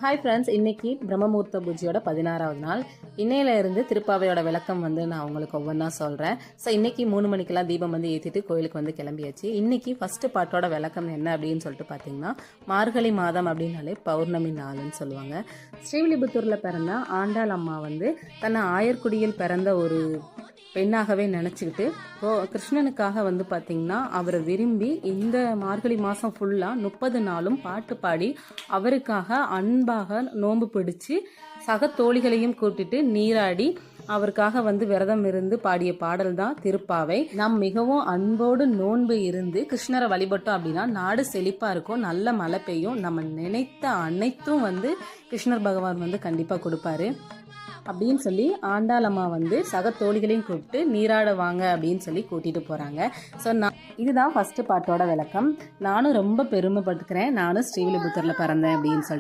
Hi friends, இன்னைக்கு பிரம்மமுகூர்த்த பூஜையோட 16வது நாள். இன்னையிலேருந்து திருப்பாவையோட விளக்கம் நான் உங்களுக்கு ஒவ்வொன்றா சொல்கிறேன். ஸோ இன்னைக்கு 3 மணிக்கெல்லாம் தீபம் ஏற்றிட்டு கோயிலுக்கு கிளம்பியாச்சு. இன்னைக்கு ஃபஸ்ட்டு பாட்டோட விளக்கம் என்ன அப்படின்னு சொல்லிட்டு பார்த்தீங்கன்னா, மார்கழி மாதம் அப்படின்னாலே பௌர்ணமி நாள்னு சொல்லுவாங்க. ஸ்ரீவில்லிபுத்தூரில் பிறந்த ஆண்டாள் அம்மா தன்னை ஆயர்குடியில் பிறந்த ஒரு பெண்ணாகவே நினச்சிக்கிட்டு கிருஷ்ணனுக்காக பார்த்தீங்கன்னா அவரை விரும்பி இந்த மார்கழி மாதம் ஃபுல்லாக 30 நாளும் பாட்டு பாடி அவருக்காக அன்பாக நோன்பு பிடிச்சி சக தோழிகளையும் கூட்டிட்டு நீராடி அவருக்காக விரதம் இருந்து பாடிய பாடல் தான் திருப்பாவை. நாம் மிகவும் அன்போடு நோன்பு இருந்து கிருஷ்ணரை வழிபட்டோம் அப்படின்னா நாடு செழிப்பா இருக்கும், நல்ல மழை பெய்யும், நம்ம நினைத்த அனைத்தும் கிருஷ்ணர் பகவான் கண்டிப்பா கொடுப்பாரு அப்படின்னு சொல்லி ஆண்டாளம்மா சக தோழிகளையும் கூப்பிட்டு நீராட வாங்க அப்படின்னு சொல்லி கூட்டிட்டு போறாங்க. ஸோ இதுதான் ஃபர்ஸ்ட் பாட்டோட விளக்கம். நானும் ரொம்ப பெருமைப்பட்டுக்கிறேன், நானும் ஸ்ரீவில்லிபுத்தூர்ல பிறந்தேன் அப்படின்னு சொல்லிட்டு.